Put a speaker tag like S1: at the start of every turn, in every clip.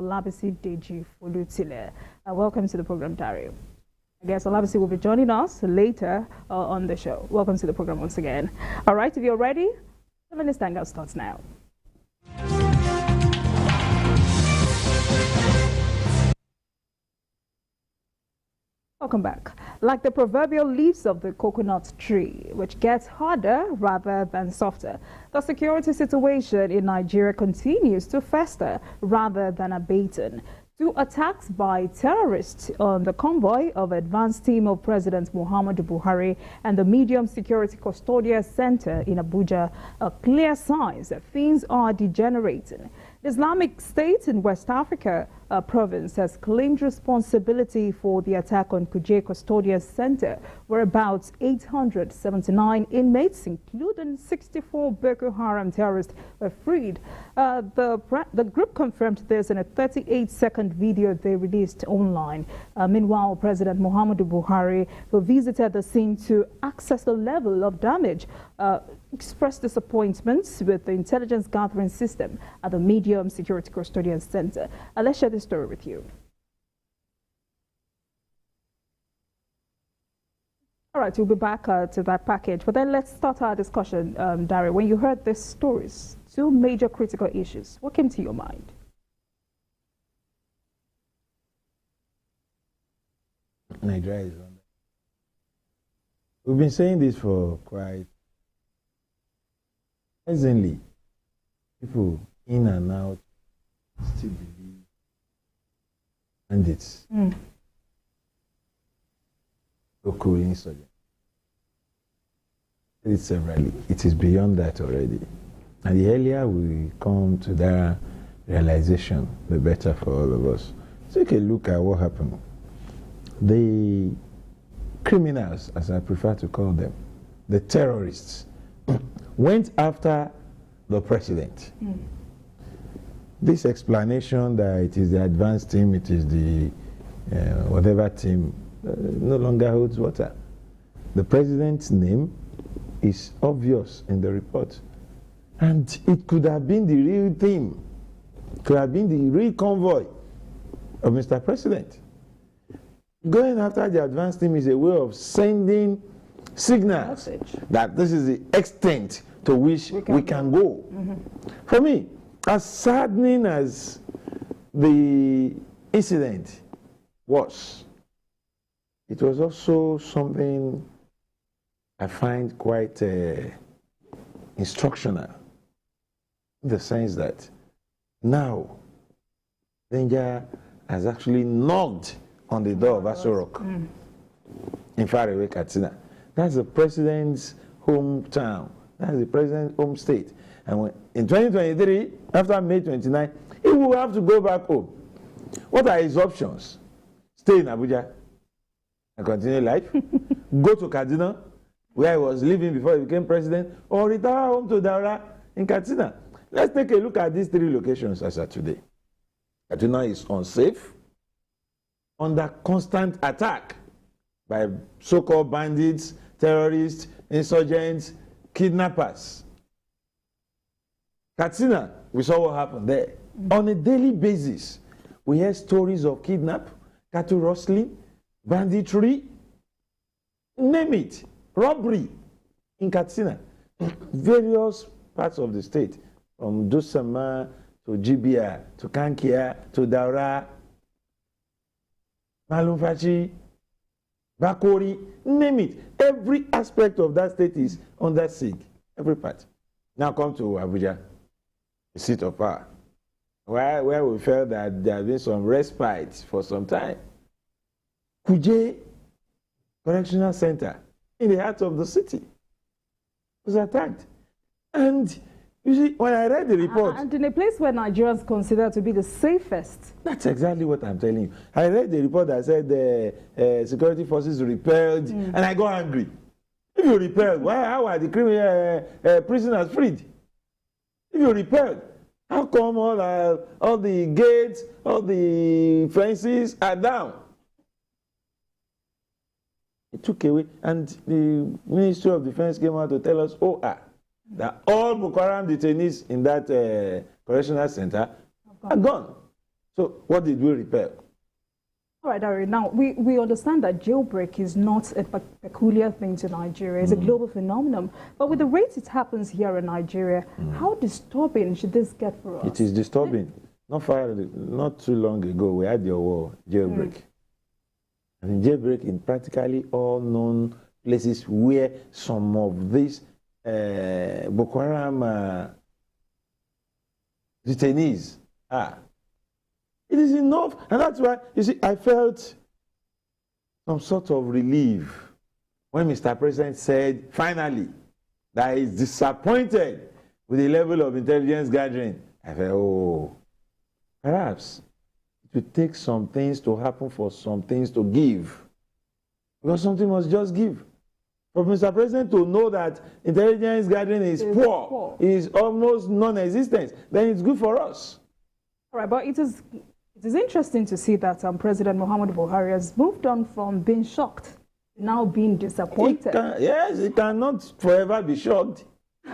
S1: Olabisi Deji Folutile. Welcome to the program, Dario. I guess Olabisi will be joining us later on the show. Welcome to the program once again. All right, if you're ready, the Minister Hangout starts now. Welcome back. Like the proverbial leaves of the coconut tree, which gets harder rather than softer, the security situation in Nigeria continues to fester rather than abating. Two attacks by terrorists on the convoy of advanced team of President Muhammadu Buhari and the Medium Security Custodial Center in Abuja are clear signs that things are degenerating. The Islamic State in West Africa province has claimed responsibility for the attack on Kuje Custodial Center, where about 879 inmates, including 64 Boko Haram terrorists, were freed. The group confirmed this in a 38-second video they released online. Meanwhile, President Muhammadu Buhari, who visited the scene to assess the level of damage, expressed disappointment with the intelligence gathering system at the Medium Security Custodial Center. Let's share this story with you. All right, we'll be back to that package, but then let's start our discussion, Dario. When you heard these stories, two major critical issues, what came to your mind?
S2: Nigeria is on. We've been saying this for quite. Presently, people in and out still believe bandits, local insurgents. Severally, it is beyond that already. And the earlier we come to that realization, the better for all of us. Take a look at what happened. The criminals, as I prefer to call them, the terrorists, went after the president. This explanation that it is the advanced team, it is the whatever team, no longer holds water. The president's name is obvious in the report. And it could have been the real team, could have been the real convoy of Mr. President. Going after the advanced team is a way of sending signals that this is the extent to which we can go. For me, as saddening as the incident was, it was also something I find quite instructional, in the sense that now danger has actually knocked on the door of Asorok in faraway Katsina. That's the president's hometown. That's the president's home state. And when, in 2023, after May 29, he will have to go back home. What are his options? Stay in Abuja and continue life, go to Kaduna, where he was living before he became president, or retire home to Daura in Katsina. Let's take a look at these three locations as of today. Kaduna is unsafe, under constant attack by so-called bandits, terrorists, insurgents, kidnappers. Katsina, we saw what happened there. On a daily basis, we hear stories of kidnap, cattle rustling, banditry, name it, robbery in Katsina. Various parts of the state, from Dosama to Jibia to Kankia to Daura, Malumfachi, Bakori, name it. Every aspect of that state is under siege. Every part. Now come to Abuja, the seat of power, where we felt that there has been some respite for some time. Kuje Correctional Center, in the heart of the city, was attacked. And you see, when I read the report...
S1: And in a place where Nigerians consider to be the safest.
S2: That's exactly what I'm telling you. I read the report that said the security forces repelled, and I got angry. If you repelled, how are the prisoners freed? If you repelled, how come all the gates, all the fences are down? It took away, and the Ministry of Defense came out to tell us, that all Boko Haram detainees in that correctional center are gone. So what did we repel?
S1: All right, Ari, now we understand that jailbreak is not a peculiar thing to Nigeria. It's a global phenomenon. But with the rate it happens here in Nigeria, how disturbing should this get for us?
S2: It is disturbing. Not too long ago, we had your war, jailbreak. And jailbreak in practically all known places where some of these Boko Haram detainees are. It is enough, and that's why, you see, I felt some sort of relief when Mr. President said, finally, that he's disappointed with the level of intelligence gathering. I felt, oh, perhaps it would take some things to happen for some things to give. Because something must just give. For Mr. President to know that intelligence gathering is poor, is almost non-existent, then it's good for us.
S1: All right, but it is interesting to see that President Muhammadu Buhari has moved on from being shocked to now being disappointed.
S2: Yes, he cannot forever be shocked.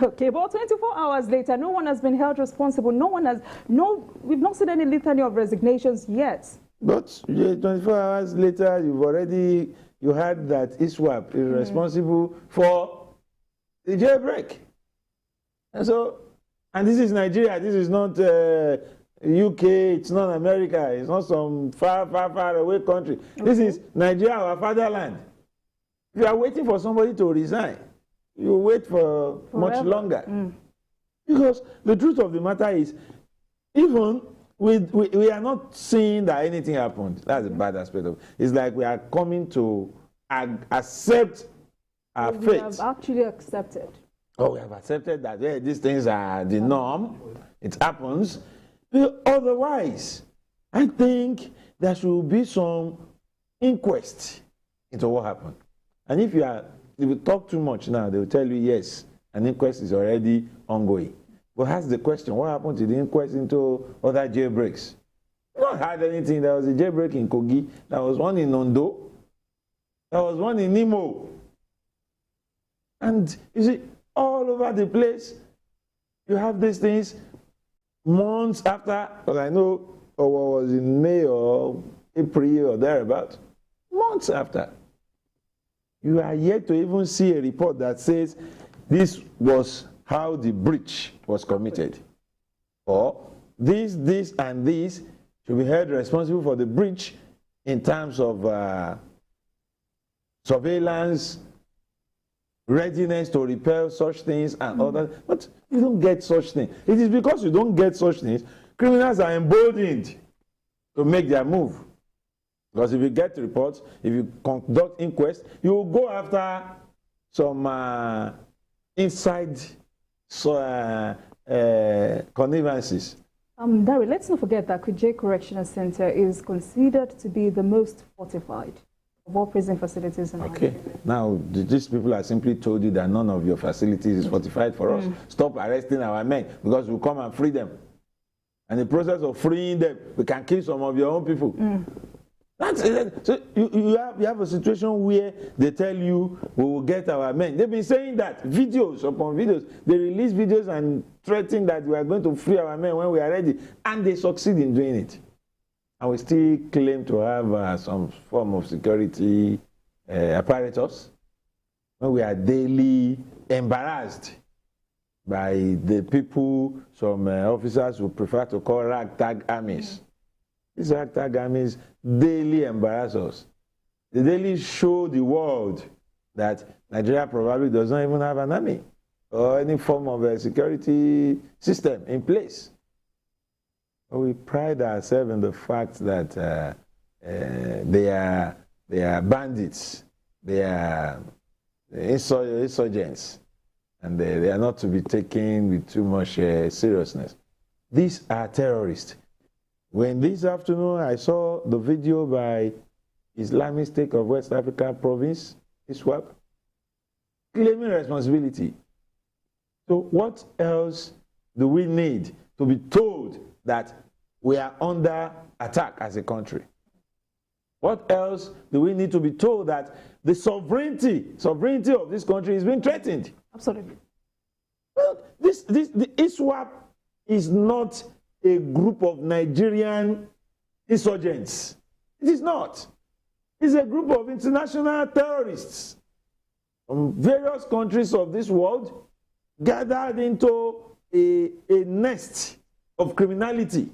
S1: Okay, but 24 hours later, no one has been held responsible. We've not seen any litany of resignations yet. But
S2: 24 hours later, you heard that ISWAP is responsible for the jailbreak. And this is Nigeria, this is not UK, it's not America, it's not some far away country. Okay. This is Nigeria, our fatherland. If you are waiting for somebody to resign, you wait for much longer. Because the truth of the matter is, even we are not seeing that anything happened. That's a bad aspect of it. It's like we are coming to accept our fate. We
S1: have actually accepted.
S2: Oh, we have accepted that these things are the norm. It happens. Otherwise, I think there should be some inquest into what happened. And if you talk too much now, they will tell you, yes, an inquest is already ongoing. But ask the question, what happened to the inquest into other jailbreaks? We don't have anything. There was a jailbreak in Kogi. There was one in Ondo. There was one in Nimo. And you see, all over the place, you have these things months after, because I know what was in May or April or thereabout, months after. You are yet to even see a report that says this was how the breach was committed. Or this, and this should be held responsible for the breach in terms of surveillance, readiness to repel such things and others. But you don't get such things. It is because you don't get such things, criminals are emboldened to make their move. Because if you get reports, if you conduct inquest, you will go after some inside connivances.
S1: Dari, let's not forget that Kuje Correctional Center is considered to be the most fortified of all prison facilities in Nigeria.
S2: Okay. Now, these people have simply told you that none of your facilities is fortified for us. Stop arresting our men because we'll come and free them. And in the process of freeing them, we can kill some of your own people. That's it. So you have a situation where they tell you we will get our men. They've been saying that videos upon videos. They release videos and threaten that we are going to free our men when we are ready. And they succeed in doing it. And we still claim to have some form of security apparatus. When we are daily embarrassed by the people, some officers who prefer to call ragtag armies. These ragtag armies daily embarrass us. They daily show the world that Nigeria probably does not even have an army or any form of a security system in place. But we pride ourselves in the fact that they are bandits, they are insurgents, and they are not to be taken with too much seriousness. These are terrorists. When this afternoon I saw the video by Islamic State of West Africa Province, ISWAP, claiming responsibility. So what else do we need to be told that we are under attack as a country? What else do we need to be told that the sovereignty of this country is being threatened?
S1: Absolutely.
S2: Well, the ISWAP is not a group of Nigerian insurgents. It is not. It's a group of international terrorists from various countries of this world gathered into a nest of criminality,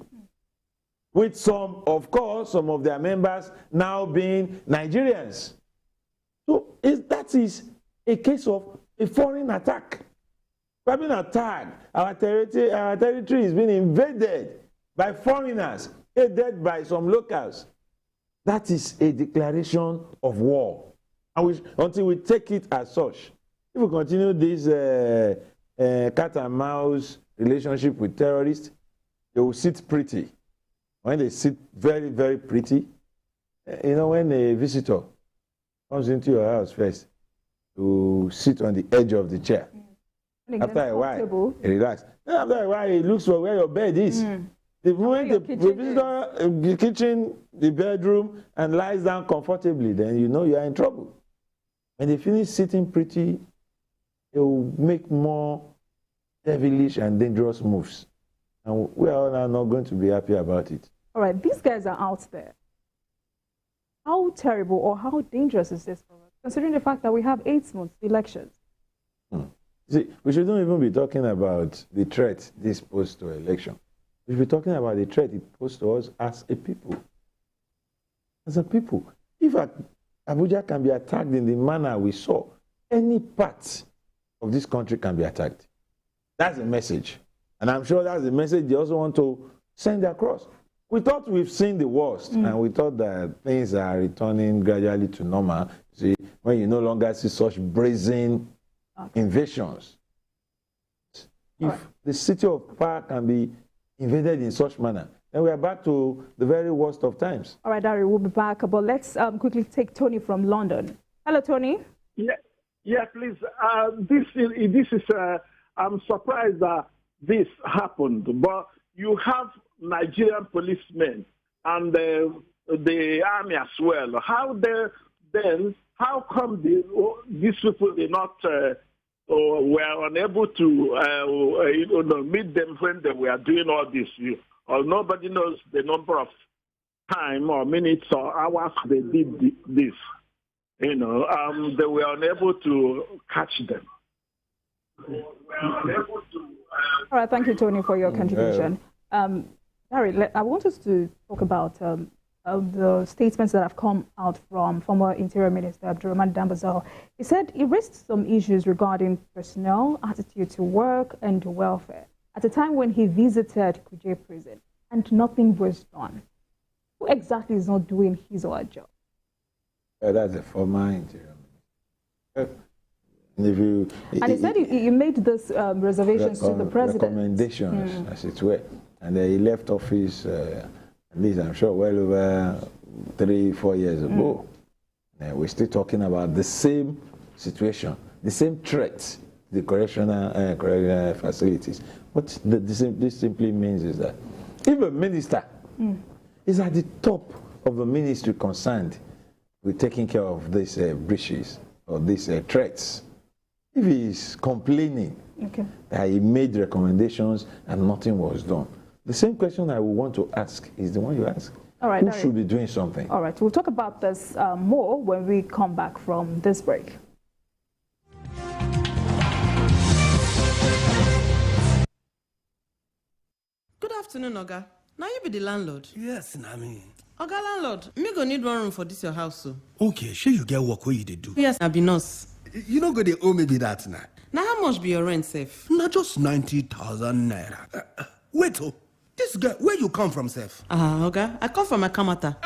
S2: with some of their members now being Nigerians. So that is a case of a foreign attack. We're being attacked. Our territory is being invaded by foreigners, aided by some locals. That is a declaration of war. And until we take it as such, if we continue this cat and mouse relationship with terrorists, they will sit pretty. When they sit very, very pretty, when a visitor comes into your house first, to sit on the edge of the chair. After a while, he relax. Then after a while, he looks for where your bed is. The moment the visitor, the kitchen, the bedroom, and lies down comfortably, then you know you are in trouble. When they finish sitting pretty, they will make more devilish and dangerous moves. And we are not going to be happy about it.
S1: All right, these guys are out there. How terrible or how dangerous is this for us, considering the fact that we have 8 months elections?
S2: See, we shouldn't even be talking about the threat this poses to election. We should be talking about the threat it poses to us as a people. As a people. If Abuja can be attacked in the manner we saw, any part of this country can be attacked. That's the message. And I'm sure that's the message they also want to send across. We thought we've seen the worst, and we thought that things are returning gradually to normal. See, when you no longer see such brazen invasions. If the city of power can be invaded in such manner, then we are back to the very worst of times. All right, Dari, we'll be back, but let's quickly take Tony from London. Hello, Tony.
S3: Yeah, please. This is. I'm surprised that this happened, but you have Nigerian policemen and the army as well. How come these people did not were unable to meet them when they were doing all this? Nobody knows the number of time or minutes or hours they did this. They were unable to catch them.
S1: All right, thank you, Tony, for your contribution. Harry, I want us to talk about the statements that have come out from former Interior Minister Abdurrahman Dambazao. He said he raised some issues regarding personnel, attitude to work, and welfare at a time when he visited Kuje prison, and nothing was done. Who exactly is not doing his or her job?
S2: That's a former Interior Minister.
S1: And he said he made this reservations to the president.
S2: Recommendations, as it were. And he left office, at least I'm sure, well over 3-4 years ago. We're still talking about the same situation, the same threat, the correctional facilities. What this simply means is that if a minister is at the top of a ministry concerned with taking care of these breaches or these threats, if he is complaining that he made recommendations and nothing was done, the same question I would want to ask is the one you ask. All right, who should be doing something?
S1: All right, we'll talk about this more when we come back from this break.
S4: Good afternoon, Naga. Now you be the landlord.
S5: Yes, Nami.
S4: Oga landlord, me go need one room for this your house, so.
S5: Okay, sure you get work where you do.
S4: Yes, I be nurse.
S5: You don't go they owe me be that now.
S4: Now how much be your rent, Sef?
S5: Not just 90,000 naira. Wait, this guy, where you come from, Sef?
S4: Oga, I come from Akamata.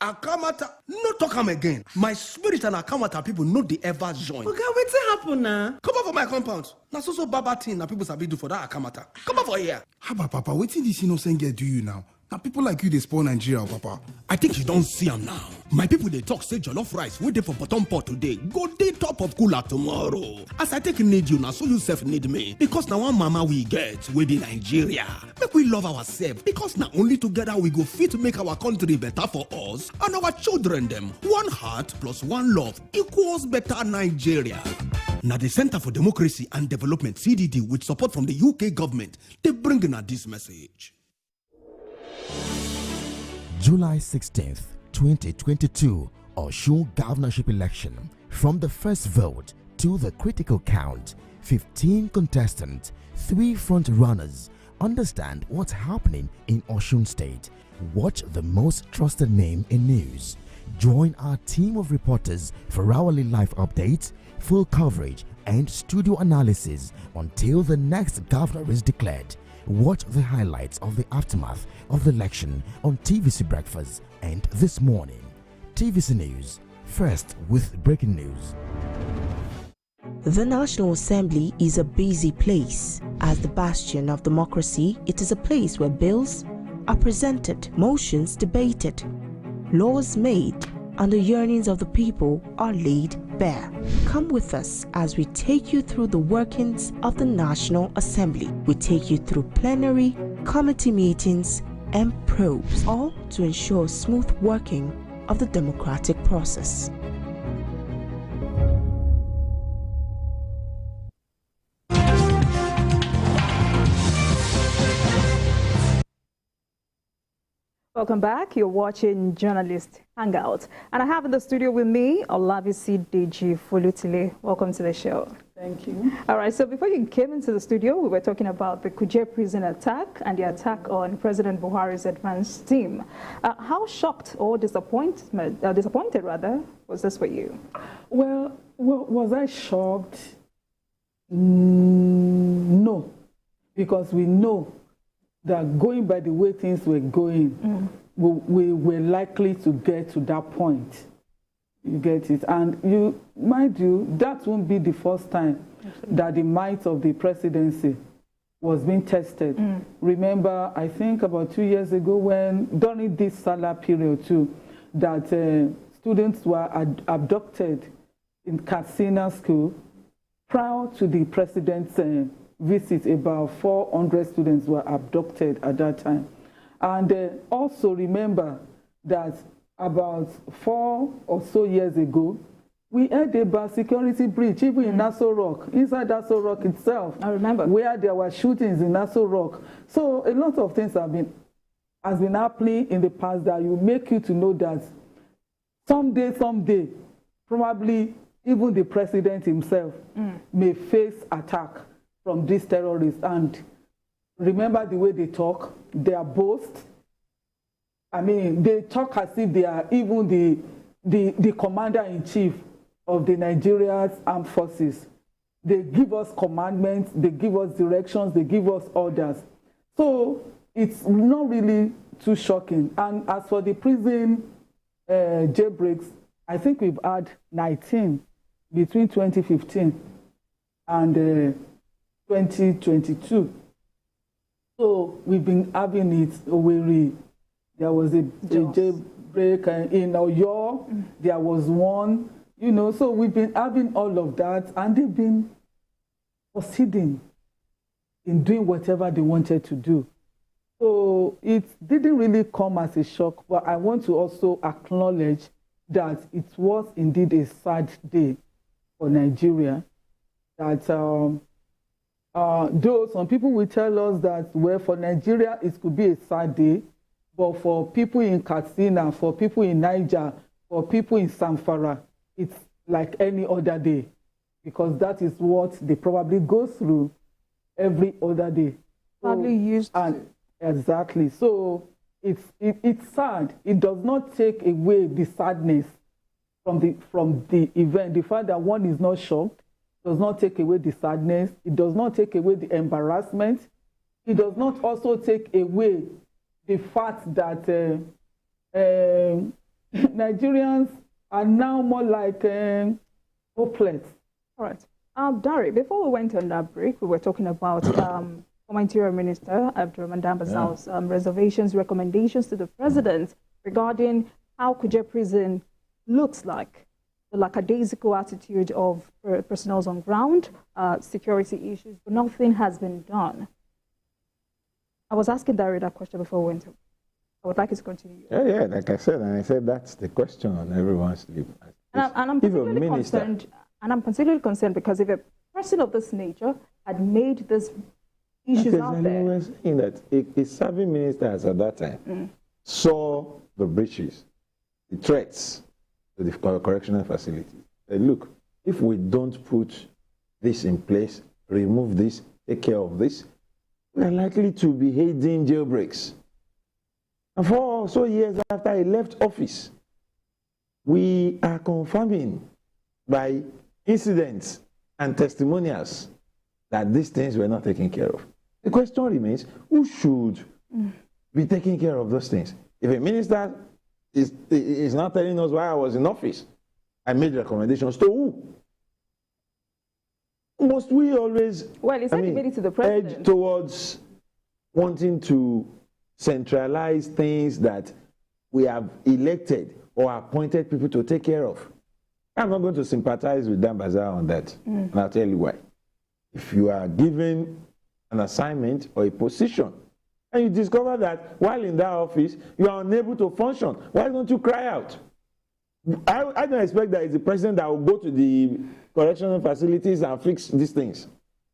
S5: Akamata? No talk am again. My spirit and Akamata people no they ever join.
S4: Oga, wetin happen now?
S5: Come over for my compound. Na so baba thing na people sabi do for that Akamata. Come over here.
S6: Haba, Papa, wetin this innocent girl do you now? Now people like you they spoil Nigeria, Papa.
S5: I think you don't see them now. My people they talk say jollof rice we dey for bottom pot today. Go dey top of cooler tomorrow. As I take need you now, so you self need me. Because now one mama we get we be Nigeria. Make we love ourselves. Because now only together we go fit to make our country better for us and our children them. One heart plus one love equals better Nigeria. Now the Center for Democracy and Development CDD with support from the UK government they bring in this message.
S7: July 16th, 2022, Osun governorship election. From the first vote to the critical count, 15 contestants, 3 front runners. Understand what's happening in Osun State. Watch the most trusted name in news. Join our team of reporters for hourly live updates, full coverage, and studio analysis until the next governor is declared. Watch the highlights of the aftermath of the election on TVC Breakfast and This Morning. TVC News, first with breaking news.
S8: The National Assembly is a busy place. As the bastion of democracy, it is a place where bills are presented, motions debated, laws made, and the yearnings of the people are laid bare. Come with us as we take you through the workings of the National Assembly. We take you through plenary, committee meetings, and probes, all to ensure smooth working of the democratic process.
S1: Welcome back. You're watching Journalist Hangout. And I have in the studio with me alAdha Deji Folutile. Welcome to the show.
S9: Thank you.
S1: All right, so before you came into the studio, we were talking about the Kuje prison attack and the attack on President Buhari's advance team. How shocked or disappointed rather, was this for you?
S9: Well, was I shocked? No, because we know that going by the way things were going, we were likely to get to that point. You get it? And mind you, that won't be the first time that the might of the presidency was being tested. Remember, I think about 2 years ago during this Salah period too, that students were abducted in Katsina school. Prior to the president's visit, about 400 students were abducted at that time. And also remember that about 4 or so years ago, we had about security breach, even in Nassau Rock, inside Nassau Rock itself.
S1: I remember.
S9: Where there were shootings in Nassau Rock. So a lot of things has been happening in the past that will make you to know that someday, probably even the president himself may face attack from these terrorists. And remember the way they talk, their boast. I mean, they talk as if they are even the commander-in-chief of the Nigeria's armed forces. They give us commandments, they give us directions, they give us orders. So it's not really too shocking. And as for the prison jailbreaks, I think we've had 19 between 2015 and 2022. So we've been having it already. There was a jailbreak in Oyo, there was one, so we've been having all of that, and they've been proceeding in doing whatever they wanted to do. So it didn't really come as a shock, but I want to also acknowledge that it was indeed a sad day for Nigeria. That though some people will tell us that, well, for Nigeria it could be a sad day, but for people in Katsina, for people in Niger, for people in Zamfara, it's like any other day, because that is what they probably go through every other day.
S1: Probably used to.
S9: Exactly. So it's sad. It does not take away the sadness from the event. The fact that one is not shocked does not take away the sadness. It does not take away the embarrassment. It does not also take away the fact that Nigerians are now more like hopeless.
S1: All right. Dari, before we went on that break, we were talking about former Interior Minister Abdurrahman Dambazao's reservations, recommendations to the president regarding how Kuje prison looks like, the lackadaisical attitude of personnel on ground, security issues, but nothing has been done. I was asking Dari that question before we went. I would like you to continue.
S2: Yeah, like I said, that's the question on everyone's lips.
S1: And I'm particularly concerned. And I'm particularly concerned because if a person of this nature had made this issues out there.
S2: Saying that a serving minister as at that time saw the breaches, the threats to the correctional facility. Look, if we don't put this in place, remove this, take care of this, we are likely to be heading jailbreaks. And 4 or so years after I left office, we are confirming by incidents and testimonials that these things were not taken care of. The question remains, who should be taking care of those things? If a minister is not telling us why I was in office, I made recommendations to who? Must we always
S1: he made it to the president.
S2: edge towards wanting to centralize things that we have elected or appointed people to take care of? I'm not going to sympathize with Dan Bazaar on that, and I'll tell you why. If you are given an assignment or a position, and you discover that while in that office, you are unable to function, why don't you cry out? I don't expect that it's the president that will go to the correctional facilities and fix these things.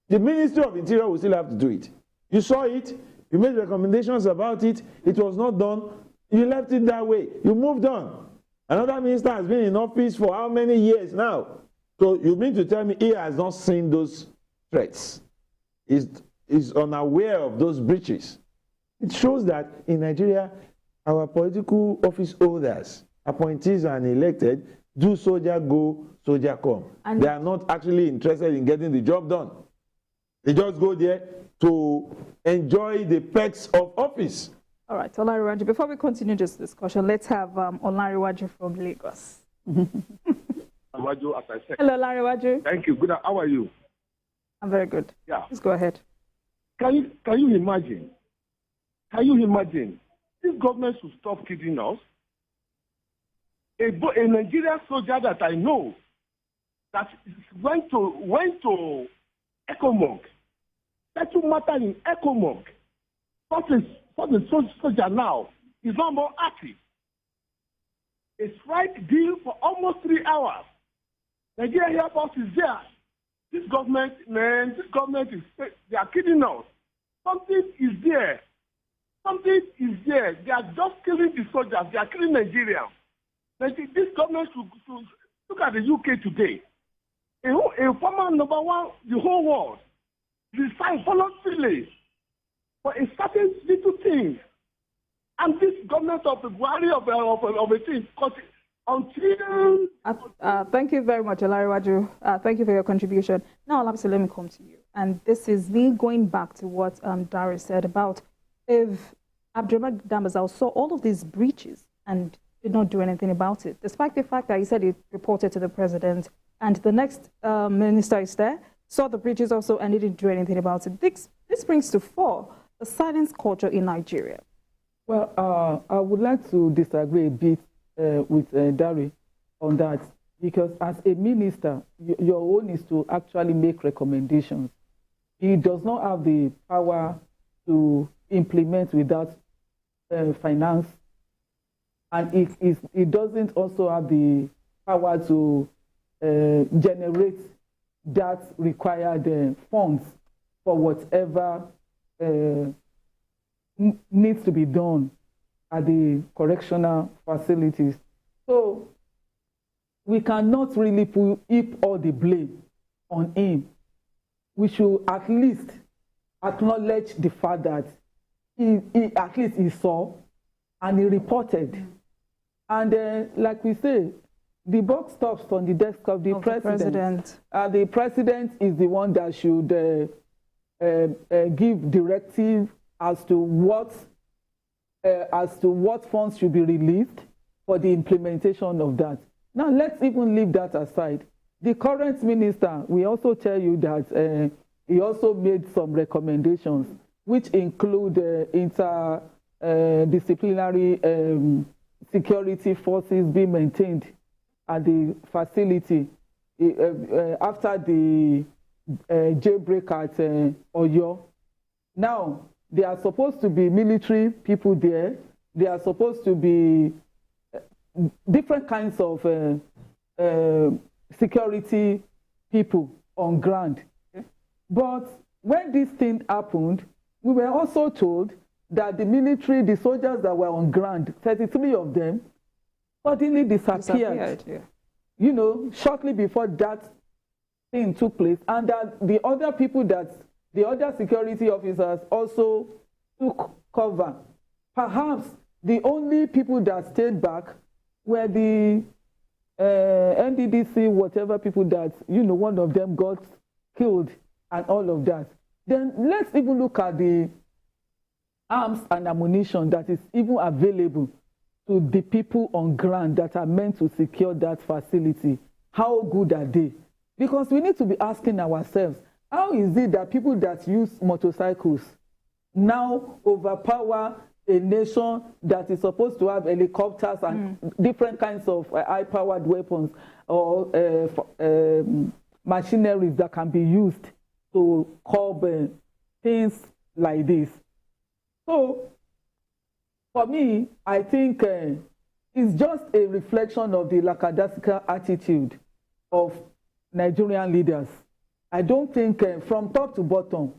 S2: The Ministry of Interior will still have to do it. You saw it, you made recommendations about it, it was not done, you left it that way, you moved on. Another minister has been in office for how many years now? So you mean to tell me he has not seen those threats? Is unaware of those breaches? It shows that in Nigeria, our political office holders, appointees and elected, do soldier go, soldier come. And they are not actually interested in getting the job done. They just go there to enjoy the perks of office.
S1: All right, Olariwaju, before we continue this discussion, let's have Olariwaju from Lagos.
S3: Olariwaju, as I said.
S1: Hello, Olariwaju.
S3: Thank you. Good. How are you?
S1: I'm very good.
S3: Yeah.
S1: Please go ahead.
S3: Can you imagine? Can you imagine? This government should stop kidding us. A Nigerian soldier that I know that went to Ecomog, settled matter in Ecomog. For the soldier now is not more active. A strike deal for almost 3 hours. Nigeria Air Force is there. This government, man, they are kidding us. Something is there. Something is there. They are just killing the soldiers. They are killing Nigerians. This government should look at the UK today. A former number one, the whole world, resigned voluntarily for a certain little thing. And this government of the Buhari of a thing, until...
S1: thank you very much, Olariwaju. Thank you for your contribution. Now, Olabisi, let me come to you. And this is me going back to what Dari said about if Abdurrahman Dambazao saw all of these breaches and did not do anything about it, despite the fact that he said he reported to the president, and the next minister is there, saw the breaches also and didn't do anything about it. This brings to fore the silence culture in Nigeria.
S9: Well, I would like to disagree a bit with Dari on that, because as a minister, your own is to actually make recommendations. He does not have the power to implement without finance, and he doesn't also have the power to generate that required funds for whatever needs to be done at the correctional facilities. So we cannot really heap all the blame on him. We should at least acknowledge the fact that he at least he saw and he reported. And like we say, the buck stops on the desk of the president. The president is the one that should give directive as to what funds should be released for the implementation of that. Now, let's even leave that aside. The current minister, we also tell you that he also made some recommendations, which include interdisciplinary security forces being maintained at the facility after the jailbreak at Oyo. Now, there are supposed to be military people there. There are supposed to be different kinds of security people on ground. But when this thing happened, we were also told that the military, the soldiers that were on ground, 33 of them, suddenly disappeared.
S1: Yeah.
S9: You know, shortly before that thing took place, and that the other people the other security officers also took cover. Perhaps the only people that stayed back were the NDDC, whatever people that, you know, one of them got killed and all of that. Then let's even look at the arms and ammunition that is even available to the people on ground that are meant to secure that facility. How good are they? Because we need to be asking ourselves, how is it that people that use motorcycles now overpower a nation that is supposed to have helicopters and different kinds of high-powered weapons or machineries that can be used to curb things like this? So, for me, I think it's just a reflection of the lackadaisical attitude of Nigerian leaders. I don't think from top to bottom,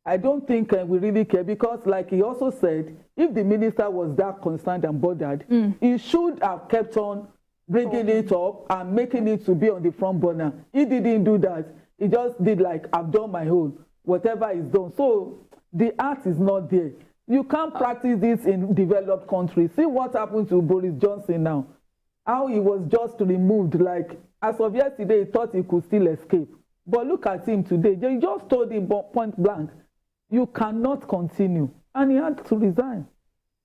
S9: I don't think we really care, because like he also said, if the minister was that concerned and bothered, he should have kept on bringing it up and making it to be on the front burner. He didn't do that. He just did like, I've done my own, whatever is done. So the art is not there. You can't practice this in developed countries. See what happened to Boris Johnson now. How he was just removed, like as of yesterday, he thought he could still escape. But look at him today. They just told him point blank, you cannot continue. And he had to resign.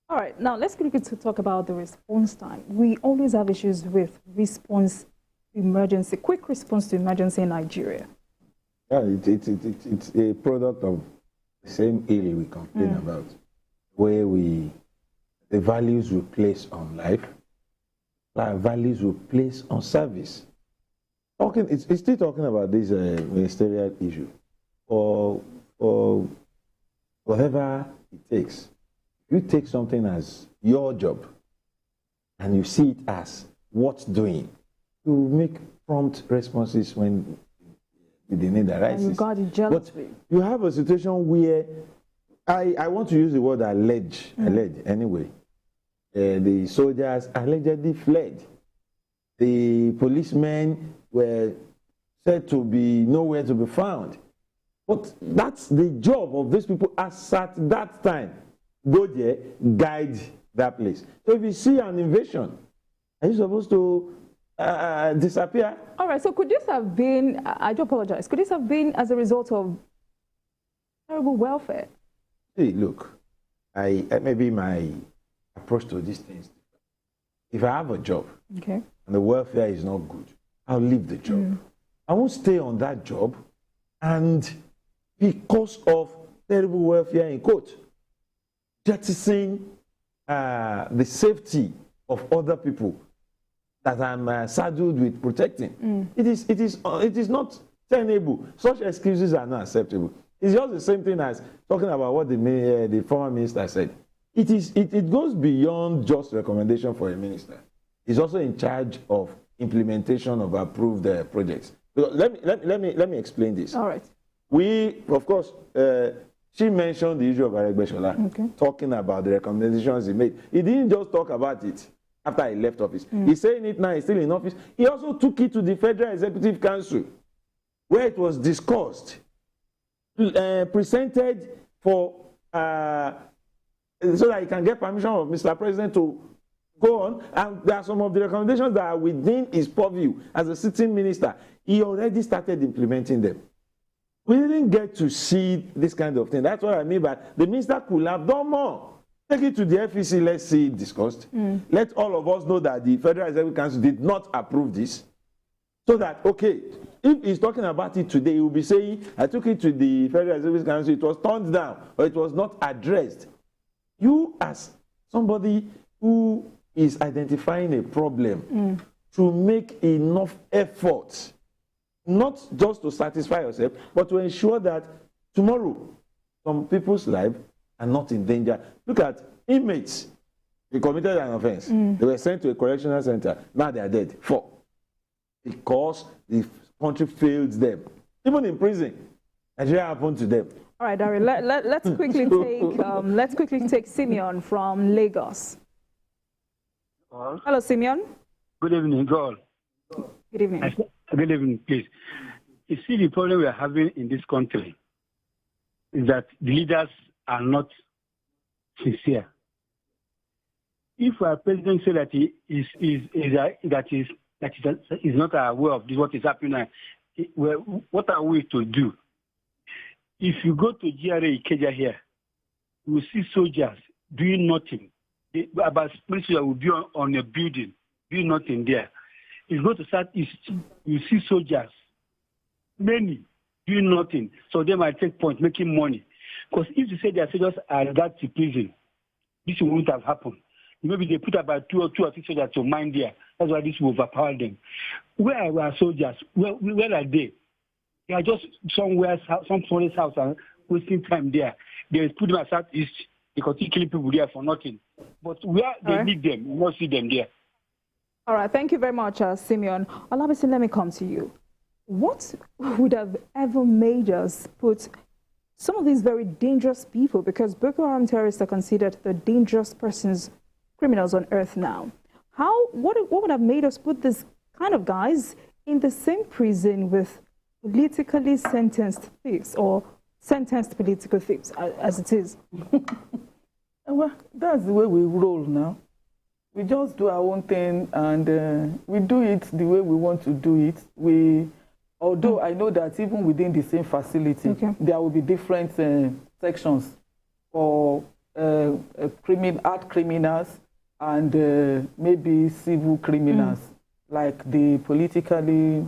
S1: All right, now let's quickly talk about the response time. We always have issues with response to emergency, quick response to emergency in Nigeria.
S2: Yeah, it's a product of the same ill we complain about, where the values we place on life, our values we place on service. It's still talking about this ministerial issue, or whatever it takes. You take something as your job and you see it as what's doing, you make prompt responses when the need arises.
S1: And you got it jealously.
S2: But you have a situation where I want to use the word alleged anyway. The soldiers allegedly fled. The policemen were said to be nowhere to be found. But that's the job of these people as at that time. Go there, guide that place. So if you see an invasion, are you supposed to disappear?
S1: All right, so could this have been, I do apologize, could this have been as a result of terrible welfare?
S2: See, look, maybe my approach to these things, if I have a job and the welfare is not good, I'll leave the job. I won't stay on that job, and because of terrible welfare, in quote, jettisoning the safety of other people that I'm saddled with protecting. It is not tenable. Such excuses are not acceptable. It's just the same thing as talking about what the former minister said. It goes beyond just recommendation for a minister. He's also in charge of implementation of approved projects. Let me explain this.
S1: All right.
S2: We, of course, she mentioned the issue of Aregbesola, talking about the recommendations he made. He didn't just talk about it after he left office. He's saying it now, he's still in office. He also took it to the Federal Executive Council, where it was discussed, presented for, so that he can get permission of Mr. President to go on. And there are some of the recommendations that are within his purview as a sitting minister. He already started implementing them. We didn't get to see this kind of thing. That's what I mean by the minister could have done more. Take it to the FEC, let's see it discussed. Let all of us know that the Federal Executive Council did not approve this. So that, okay, if he's talking about it today, he will be saying, I took it to the Federal Executive Council, it was turned down, or it was not addressed. You, as somebody who is identifying a problem, to make enough effort, not just to satisfy yourself, but to ensure that tomorrow some people's lives are not in danger. Look at inmates. They committed an offense. They were sent to a correctional center. Now they are dead. 4. Because the country failed them. Even in prison, Nigeria happened to them.
S1: All right, Dari, let's quickly take Simeon from Lagos. Hello, Simeon.
S10: Good evening, God.
S1: Good evening.
S10: Good evening, please. You see, the problem we are having in this country is that the leaders are not sincere. If our president said that he is not aware of what is happening now, what are we to do? If you go to GRA Ikeja here, you will see soldiers doing nothing. About police will be on a building, doing nothing there. If you go to Southeast, you see soldiers, many doing nothing. So they might take point, making money. Because if you say their soldiers are that to prison, this wouldn't have happened. Maybe they put about two or three soldiers to mind there. That's why this will overpower them. Where are our soldiers? Where are they? They are just somewhere, some forest house and wasting time there. They put them at Southeast because they killing people there for nothing. But where they need them, you not see them there.
S1: All right, thank you very much, Simeon. Olabisi, let me come to you. What would have ever made us put some of these very dangerous people, because Boko Haram terrorists are considered the dangerous criminals on earth now. What would have made us put this kind of guys in the same prison with politically sentenced thieves or sentenced political thieves, as it is?
S9: Well, that's the way we roll now. We just do our own thing, and we do it the way we want to do it. Although I know that even within the same facility, there will be different sections for art criminals and maybe civil criminals, like the politically,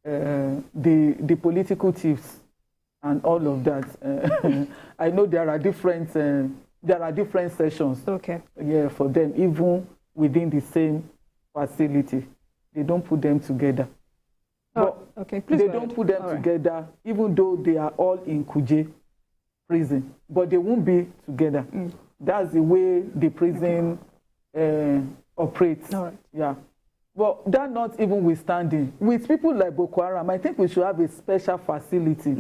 S9: the political thieves and all of that. I know there are different sessions. Yeah, for them, even within the same facility, they don't put them together. They don't put them together, even though they are all in Kuje prison, but they won't be together. That's the way the prison operates. Yeah. Well, that not even withstanding. With people like Boko Haram, I think we should have a special facility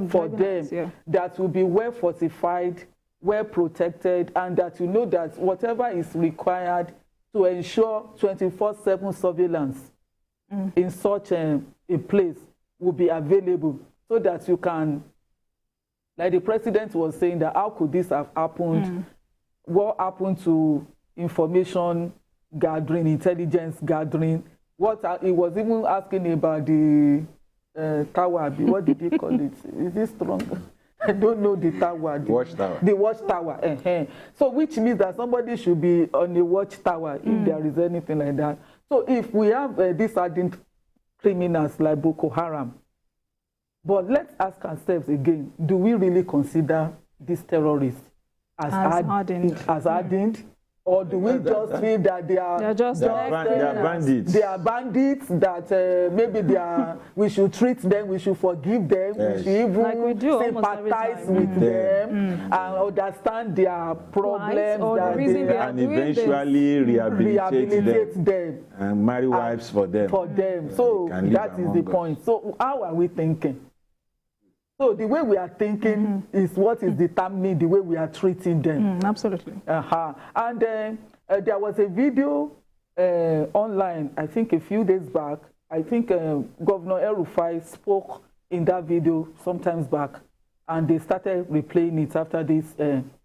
S9: for them that will be well fortified, well protected, and that you know that whatever is required to ensure 24/7 surveillance in such a place will be available, so that you can, like the president was saying, that how could this have happened? What happened to information gathering, intelligence gathering? What he was even asking about the tower. What did he call it? Is it strong? I don't know the tower. Watchtower. The watchtower. So which means that somebody should be on the watchtower if there is anything like that. So if we have these hardened criminals like Boko Haram, but let's ask ourselves again, do we really consider these terrorists as hardened? Or do we just feel that they are bandits? They are bandits that maybe we should treat them, we should forgive them, we should even sympathize with them and understand their problems
S2: and eventually rehabilitate them and marry wives for them.
S9: So that is the point. So how are we thinking? So the way we are thinking is what is determining the way we are treating them.
S1: Absolutely.
S9: And there was a video online, I think a few days back. I think Governor El-Rufai spoke in that video sometimes back, and they started replaying it after this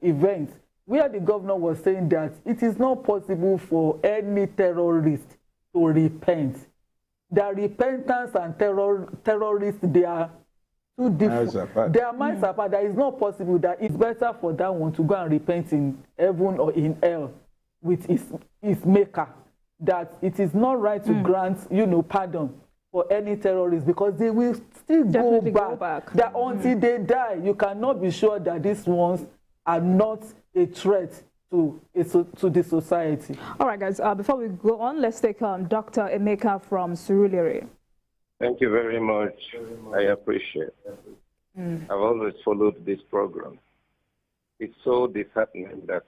S9: event, where the governor was saying that it is not possible for any terrorist to repent. That repentance and terrorists, they are too different. Their minds apart. That is not possible. That it's better for that one to go and repent in heaven or in hell with his maker. That it is not right to grant, pardon for any terrorist, because they will still go back. That until they die, you cannot be sure that these ones are not a threat to the society. All right, guys. Before we go on, let's take Dr. Emeka from Surulere.
S11: Thank you very much. I appreciate it. I've always followed this program. It's so disheartening that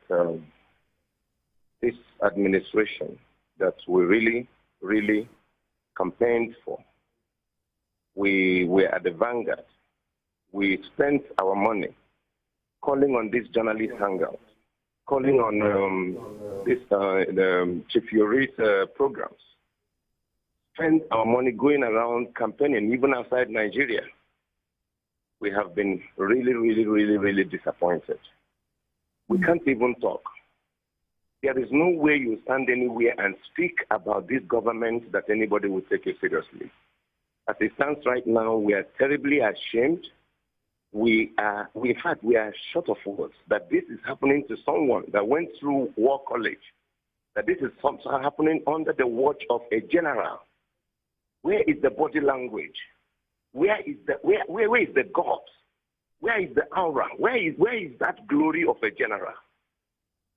S11: this administration that we really, really campaigned for, we were at the vanguard. we spent our money calling on these journalist hangouts, calling on the Chief Yuri's programs, spent our money going around campaigning, even outside Nigeria. We have been really, really, really, really disappointed. We can't even talk. There is no way you stand anywhere and speak about this government that anybody will take you seriously. As it stands right now, we are terribly ashamed. In fact, we are short of words that this is happening to someone that went through war college, that this is something happening under the watch of a general. Where is the body language? Where is the guts? Where is the aura? Where is that glory of a general?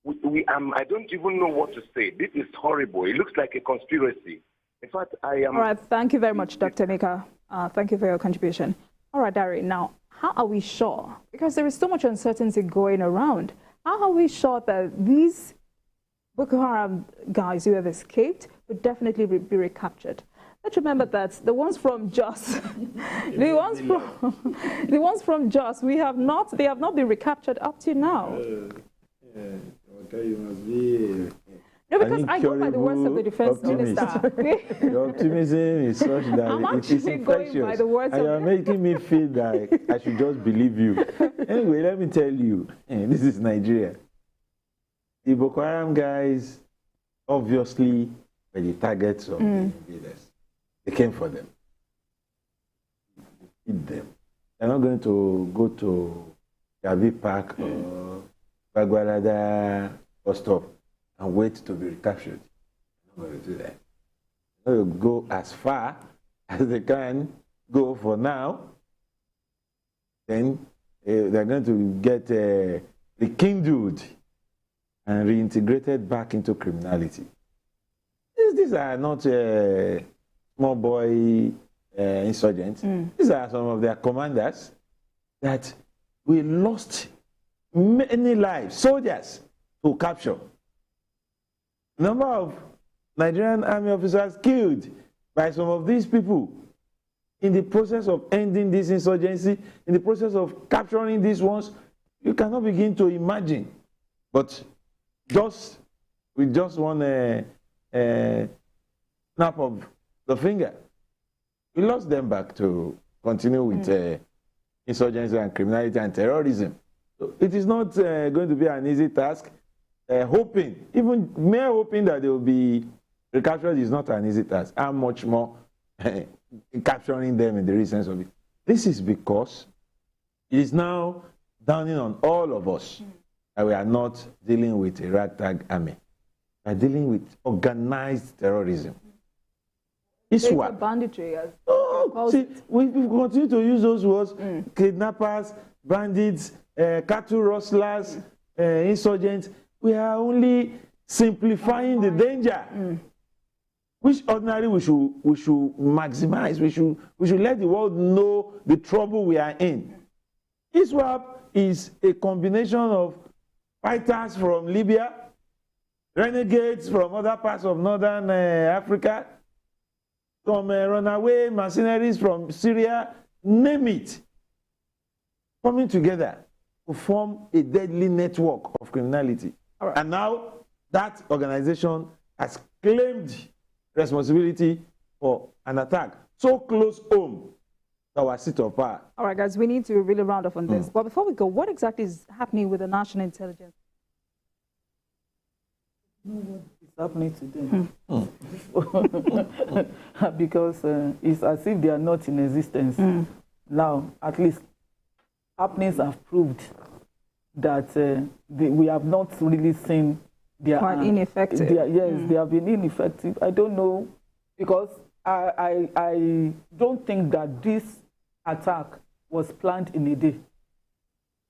S11: I don't even know what to say. This is horrible. It looks like a conspiracy. In fact, I am...
S1: All right, thank you very much, Dr. Nika. Thank you for your contribution. All right, Dari, now, how are we sure? Because there is so much uncertainty going around. How are we sure that these Boko Haram guys who have escaped would definitely be recaptured? Let's remember that the ones from Jos, the ones from Jos, they have not been recaptured up to now.
S2: You must be
S1: no, because I go by the words of the defense minister.
S2: Your optimism is such that it is infectious. And you are making me feel that I should just believe you. Anyway, let me tell you, this is Nigeria. The Boko Haram guys obviously were the targets of the invaders. They came for them. Hit them. They're not going to go to Gavi Park or Bagwalada bus stop and wait to be recaptured. They're not going to do that. They're going to go as far as they can go for now. Then they're going to get rekindled and reintegrated back into criminality. These are not small boy insurgents. These are some of their commanders that we lost many lives, soldiers, to capture. Number of Nigerian army officers killed by some of these people in the process of ending this insurgency, in the process of capturing these ones, you cannot begin to imagine. But with just one snap of the finger, we lost them back to continue with insurgency and criminality and terrorism. So it is not going to be an easy task. Hoping, even mere hoping that they will be recaptured is not an easy task. How much more capturing them in the real sense of it. This is because it is now dawning on all of us that we are not dealing with a ragtag army. We are dealing with organized terrorism. It's what?
S1: Banditry.
S2: See, we continue to use those words: kidnappers, bandits, cattle rustlers, insurgents. We are only simplifying the danger, which ordinarily we should maximize. We should let the world know the trouble we are in. ISWAP is a combination of fighters from Libya, renegades from other parts of northern Africa, from runaway mercenaries from Syria, name it, coming together to form a deadly network of criminality. Right. And now that organization has claimed responsibility for an attack so close home to our seat of power.
S1: All right, guys, we need to really round off on this. But before we go, what exactly is happening with the national intelligence?
S9: What is happening to them? Because it's as if they are not in existence. Now, at least, happenings have proved that we have not really seen their...
S1: Quite ineffective.
S9: They have been ineffective. I don't know, because I don't think that this attack was planned in a day.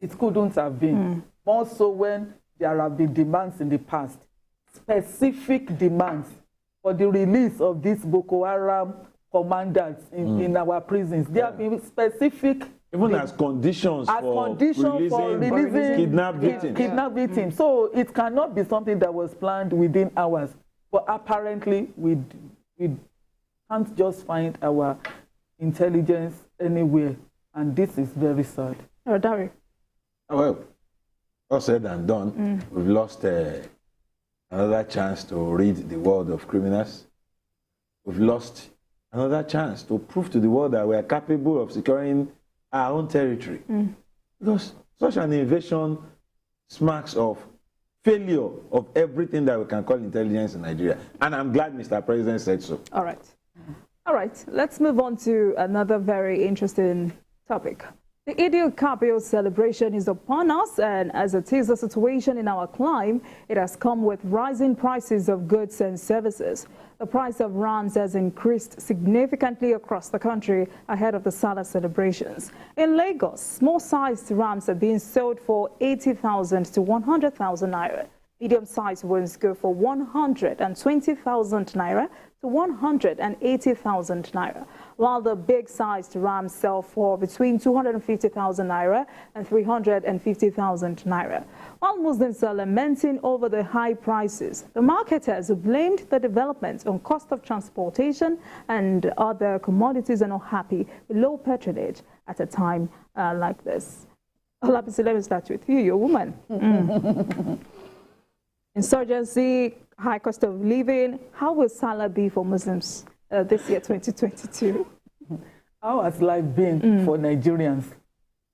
S9: It couldn't have been. More so when there have been demands in the past, specific demands for the release of these Boko Haram commanders in our prisons. There have been specific...
S2: Even as conditions for releasing kidnapped
S9: victims. So it cannot be something that was planned within hours. But apparently, we can't just find our intelligence anywhere And this is very sad.
S1: Oh, Dari.
S2: Well, all said and done, we've lost another chance to rid the world of criminals. We've lost another chance to prove to the world that we are capable of securing our own territory. Because such an invasion smacks of failure of everything that we can call intelligence in Nigeria. And I'm glad Mr. President said so.
S1: All right. All right, let's move on to another very interesting topic. The Eid al-Kabir celebration is upon us, and as it is the situation in our climb, it has come with rising prices of goods and services. The price of rams has increased significantly across the country ahead of the Salah celebrations. In Lagos, small-sized rams are being sold for 80,000 to 100,000 naira. Medium-sized ones go for 120,000 naira to 180,000 naira, while the big-sized rams sell for between 250,000 naira and 350,000 naira. While Muslims are lamenting over the high prices, the marketers blamed the development on cost of transportation and other commodities are not happy with low patronage at a time like this. Olabisi, let me start with you, you're a woman. Insurgency, high cost of living. How will Salah be for Muslims this year, 2022?
S9: How has life been for Nigerians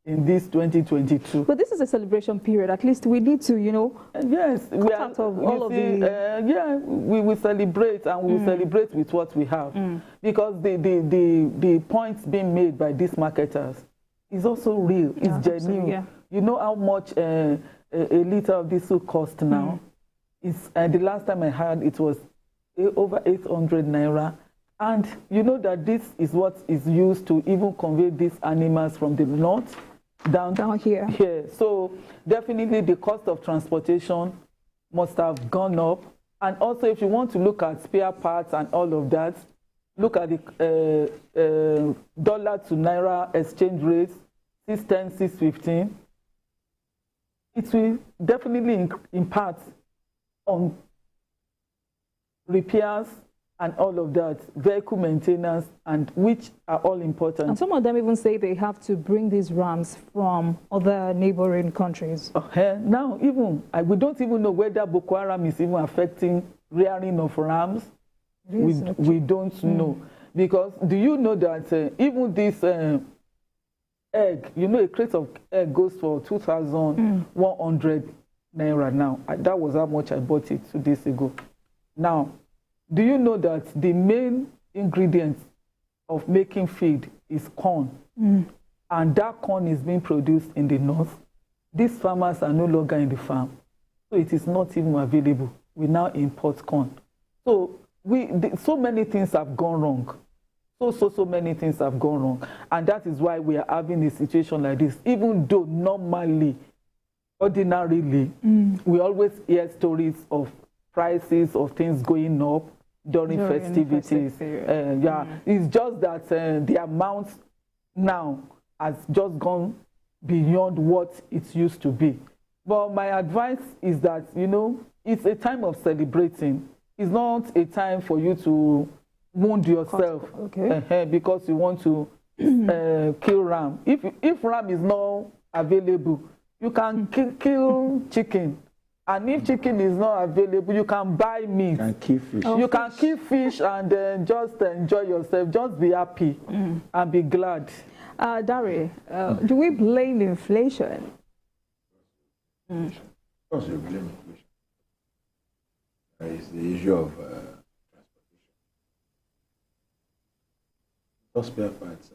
S9: in this 2022?
S1: But this is a celebration period. At least we need to, you know,
S9: yes, we are,
S1: out of all of the...
S9: yeah, we will celebrate, and we will celebrate with what we have. Because the points being made by these marketers is also real, it's genuine. Yeah. You know how much a liter of diesel costs now? It's, the last time I heard it was over 800 naira. And you know that this is what is used to even convey these animals from the north down
S1: here.
S9: So definitely the cost of transportation must have gone up. And also if you want to look at spare parts and all of that, look at the dollar to naira exchange rate, 610, 615. It will definitely impact on repairs and all of that, vehicle maintenance, and which are all important.
S1: And some of them even say they have to bring these rams from other neighboring countries.
S9: Now, even we don't even know whether Boko Haram is even affecting rearing of rams. We don't know. Because do you know that even this egg, you know, a crate of egg goes for 2,100 naira now. That was how much I bought it 2 days ago. Now, do you know that the main ingredient of making feed is corn? And that corn is being produced in the north. These farmers are no longer in the farm. So it is not even available. We now import corn. So so many things have gone wrong. So many things have gone wrong. And that is why we are having a situation like this. Even though normally, ordinarily, we always hear stories of prices of things going up during festivities. It's just that the amount now has just gone beyond what it used to be. But my advice is that, you know, it's a time of celebrating. It's not a time for you to wound yourself because you want to kill ram. If ram is not available, you can kill chicken. And if chicken is not available, you can buy meat.
S2: You can kill fish.
S9: You can kill fish and then just enjoy yourself. Just be happy and be glad.
S1: Dari, do we blame inflation?
S2: Of course you blame inflation. It's the issue of transportation. Spare parts.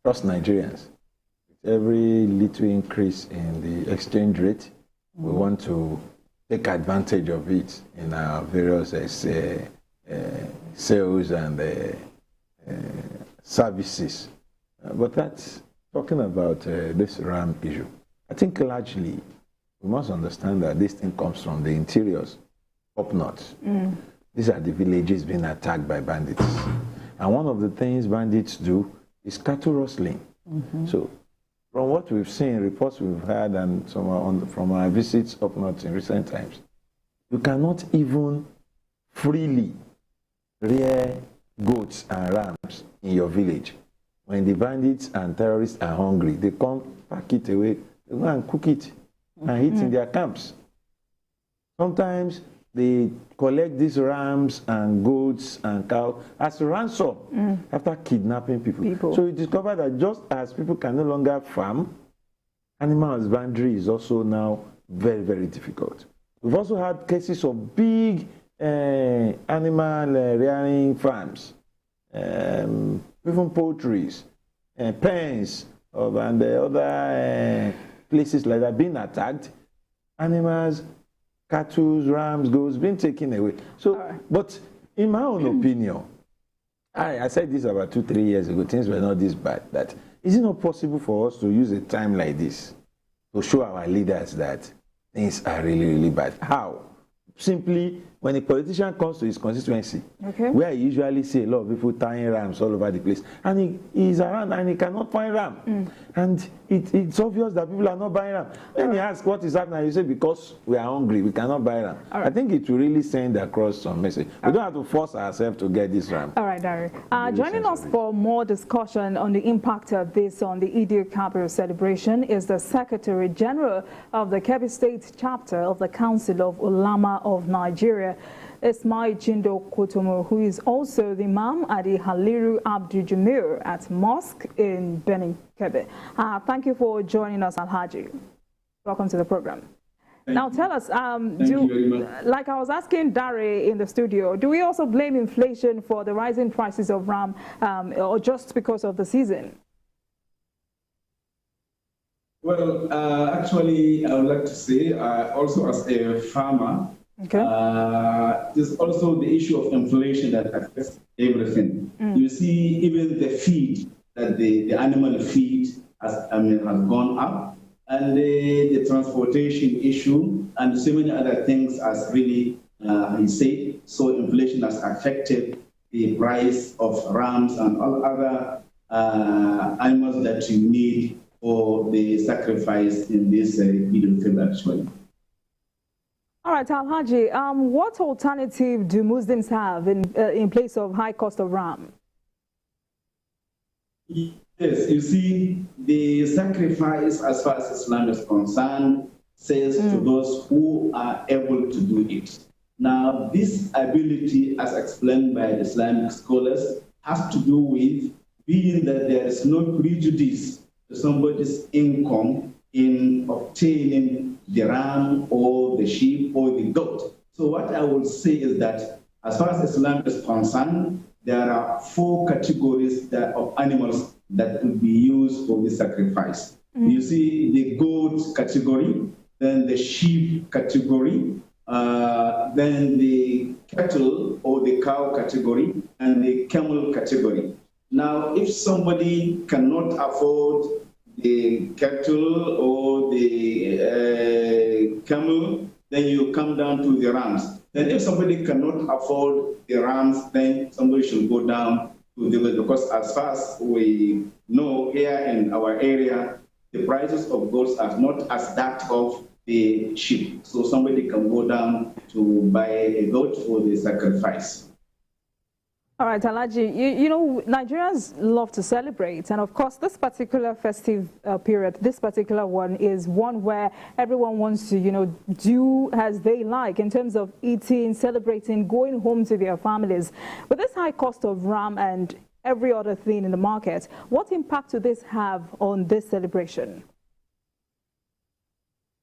S2: Trust Nigerians. Every little increase in the exchange rate, we want to take advantage of it in our various sales and services. But that's talking about this RAM issue. I think largely we must understand that this thing comes from the interiors, up north. These are the villages being attacked by bandits. And one of the things bandits do is cattle rustling. So from what we've seen, reports we've had, and from our visits up north in recent times, you cannot even freely rear goats and rams in your village when the bandits and terrorists are hungry, they come pack it away, they go and cook it and eat in their camps. Sometimes they collect these rams and goats and cows as ransom after kidnapping people. So you discover that just as people can no longer farm, animal husbandry is also now very, very difficult. We've also had cases of big animal rearing farms, even poultries, pens, and other places like that being attacked. Animals, cattle, rams, goats being taken away. So, but in my own opinion, I said this about 2-3 years ago, things were not this bad, that is it not possible for us to use a time like this to show our leaders that things are really, really bad? How? Simply, when a politician comes to his constituency, where he usually see a lot of people tying rams all over the place, and he's around and he cannot find ram. And it's obvious that people are not buying ram. Then he asks what is happening, you say, because we are hungry, we cannot buy ram. I think it will really send across some message. We don't have to force ourselves to get this ram.
S1: All right, Dari. Joining us for more discussion on the impact of this on the Eid-el-Kabir celebration is the Secretary General of the Kebbi State Chapter of the Council of Ulama of Nigeria, Ismail Jindo Kotomo, who is also the Imam at the Haliru Abdul Jamil at Mosque in Benin, Kebbi. Thank you for joining us, Alhaji. Welcome to the program. Now tell us, like I was asking Dari in the studio, do we also blame inflation for the rising prices of ram or just because of the season?
S12: Well, actually, I would like to say, also as a farmer, there's also the issue of inflation that affects everything. You see, even the feed, that the animal feed has gone up, and the transportation issue, and so many other things as really he said. So inflation has affected the price of rams and all other animals that you need for the sacrifice in this Eid-el-Kabir actually.
S1: All right, Alhaji, what alternative do Muslims have in place of high cost of ram?
S12: Yes, you see, the sacrifice, as far as Islam is concerned, says to those who are able to do it. Now, this ability, as explained by the Islamic scholars, has to do with being that there is no prejudice to somebody's income in obtaining the ram or the sheep or the goat. So what I would say is that as far as Islam is concerned, there are 4 categories of animals that will be used for the sacrifice. You see the goat category, then the sheep category, then the cattle or the cow category, and the camel category. Now, if somebody cannot afford the cattle or the camel, then you come down to the rams. Then if somebody cannot afford the rams, then somebody should go down to the goats, because as far as we know here in our area, the prices of goats are not as that of the sheep. So somebody can go down to buy a goat for the sacrifice.
S1: All right, Alhaji, you know, Nigerians love to celebrate. And of course, this particular festive period, this particular one is one where everyone wants to, you know, do as they like in terms of eating, celebrating, going home to their families. With this high cost of ram and every other thing in the market, what impact do this have on this celebration?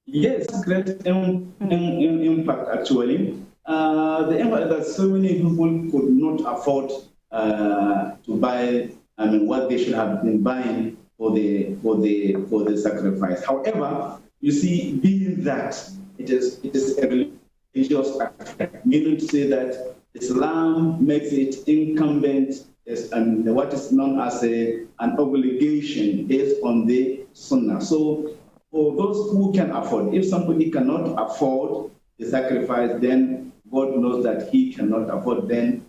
S12: Yes, great impact actually. The impact that so many people could not afford to buy, what they should have been buying for the sacrifice. However, you see, being that it is a religious aspect, meaning to say that Islam makes it incumbent what is known as an obligation based on the Sunnah. So for those who can afford, if somebody cannot afford the sacrifice, then God knows that he cannot afford, then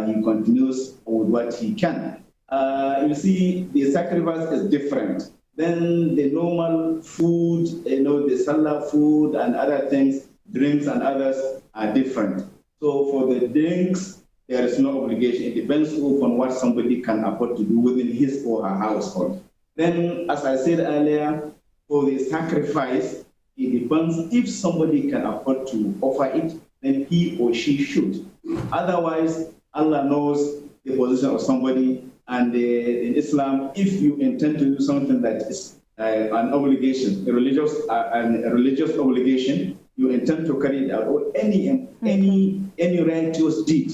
S12: he continues with what he can. You see, the sacrifice is different. Then the normal food, the salah food and other things, drinks and others are different. So for the drinks, there is no obligation. It depends on what somebody can afford to do within his or her household. Then, as I said earlier, for the sacrifice, it depends. If somebody can afford to offer it, then he or she should. Otherwise, Allah knows the position of somebody, and in Islam, if you intend to do something that is an obligation, a religious obligation, you intend to carry it out, or any righteous deed,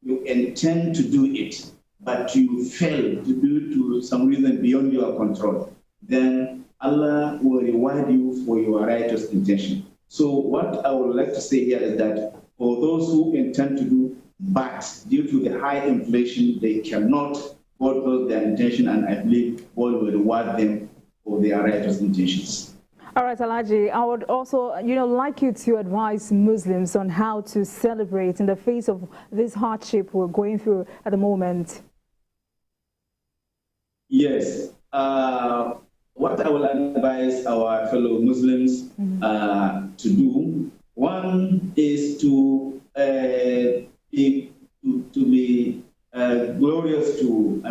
S12: you intend to do it, but you fail to do it to some reason beyond your control, then Allah will reward you for your righteous intention. So what I would like to say here is that for those who intend to do, but due to the high inflation, they cannot fulfill their intention, and I believe God will reward them for their righteous intentions.
S1: All right, alAdha, I would also, like you to advise Muslims on how to celebrate in the face of this hardship we're going through at the moment.
S12: Yes. What I will advise our fellow Muslims to do, one is to be glorious to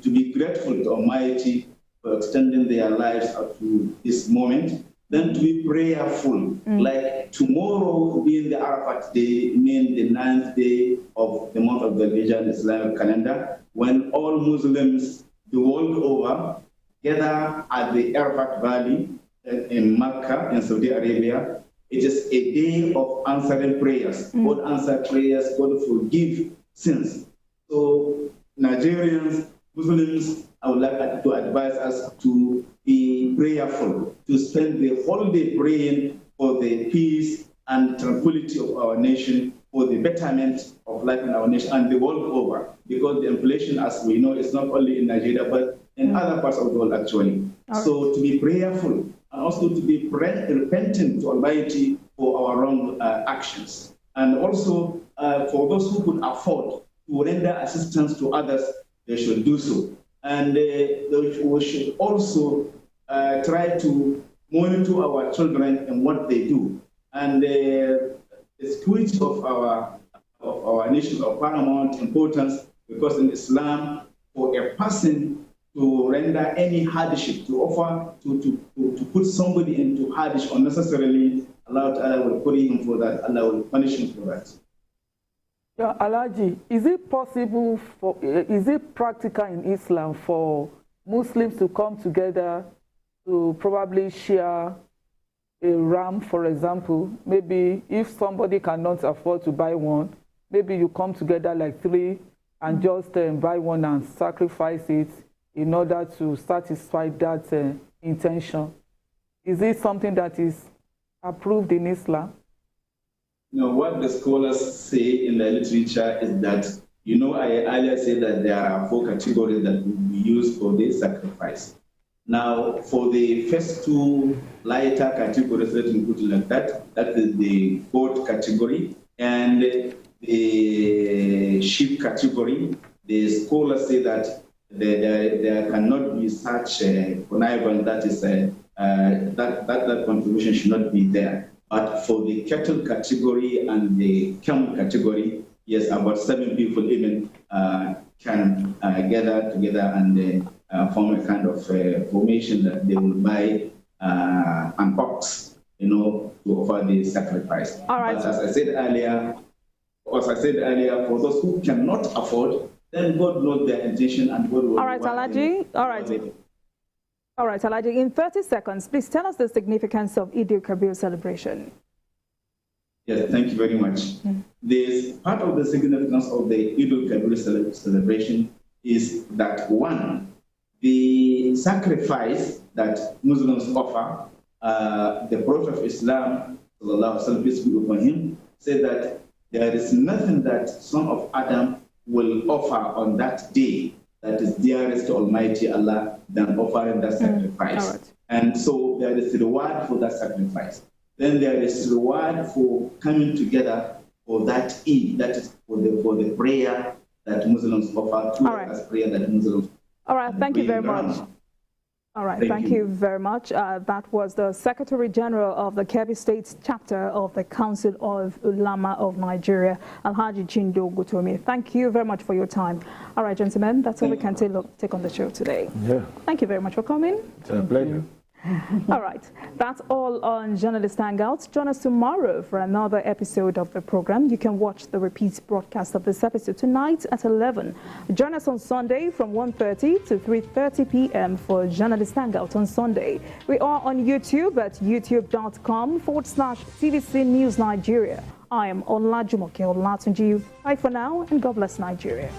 S12: be grateful to Almighty for extending their lives up to this moment. Then to be prayerful, like tomorrow being the Arafat day, meaning the 9th day of the month of the Hijjah Islamic calendar, when all Muslims the world over gather at the Arafat Valley in Mecca, in Saudi Arabia. It is a day of answering prayers. God answer prayers, God forgive sins. So Nigerians, Muslims, I would like to advise us to be prayerful, to spend the whole day praying for the peace and tranquility of our nation, for the betterment of life in our nation and the world over. Because the inflation, as we know, is not only in Nigeria, but in other parts of the world, actually. So to be prayerful and also to be repentant to Almighty for our wrong actions. And also, for those who could afford to render assistance to others, they should do so. And we should also try to monitor our children and what they do. And the security of our nation is of paramount importance, because in Islam, for a person to render any hardship, to offer, to put somebody into hardship unnecessarily, Allah will punish him for that. Allah will punish him for that.
S9: Yeah, alAdha, is it possible is it practical in Islam for Muslims to come together to probably share a ram, for example? Maybe if somebody cannot afford to buy one, maybe you come together like 3 and just buy one and sacrifice it in order to satisfy that intention. Is it something that is approved in Islam?
S12: What the scholars say in the literature is that, I earlier said that there are 4 categories that will be used for the sacrifice. Now, for the first 2 lighter categories, let me put it like that, that is the goat category and the sheep category. The scholars say that there cannot be such connivance, that is that contribution should not be there. But for the cattle category and the camel category, yes, about 7 people even can gather together and form a kind of formation that they will buy an ox, to offer the sacrifice.
S1: All right.
S12: But as I said earlier, for those who cannot afford, then God knows their intention and God will.
S1: All right, alAdha. All right. All right, alAdha, in 30 seconds, please tell us the significance of Eid al-Kabir celebration.
S12: Yes, thank you very much. This part of the significance of the Eid al-Kabir celebration is that, one, the sacrifice that Muslims offer, the Prophet of Islam, peace be upon him, said that there is nothing that son of Adam will offer on that day that is dearest to Almighty Allah than offering that sacrifice.
S1: Right.
S12: And so there is reward for that sacrifice. Then there is reward for coming together for that Eid, that is for the prayer that Muslims offer, as prayer that Muslims.
S1: All right, thank you very much. All right, thank you very much. That was the Secretary General of the Kebbi State chapter of the Council of Ulama of Nigeria, Alhaji Chindo Gutomi. Thank you very much for your time. All right, gentlemen, that's all we can take on the show today.
S2: Yeah.
S1: Thank you very much for coming.
S2: It's a pleasure.
S1: All right, that's all on Journalist Hangouts. Join us tomorrow for another episode of the program. You can watch the repeat broadcast of this episode tonight at 11. Join us on Sunday from 1:30 to 3:30 p.m. for Journalist Hangout on Sunday. We are on YouTube at youtube.com/TVC News Nigeria. I am Olajumoke Olatunji. Bye for now, and God bless Nigeria.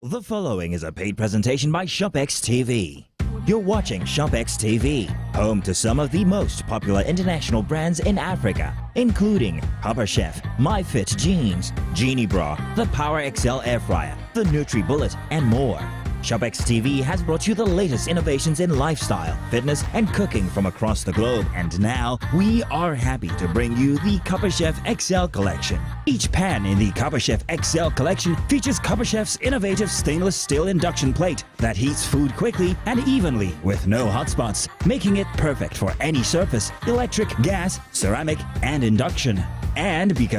S13: The following is a paid presentation by ShopX TV. You're watching ShopX TV, home to some of the most popular international brands in Africa, including Papa Chef, MyFit Jeans, Genie Bra, the Power XL Air Fryer, the NutriBullet, and more. ShopX TV has brought you the latest innovations in lifestyle, fitness, and cooking from across the globe. And now, we are happy to bring you the Papa Chef XL Collection. Each pan in the Papa Chef XL Collection features Papa Chef's innovative stainless steel induction plate that heats food quickly and evenly with no hot spots, making it perfect for any surface, electric, gas, ceramic, and induction. And because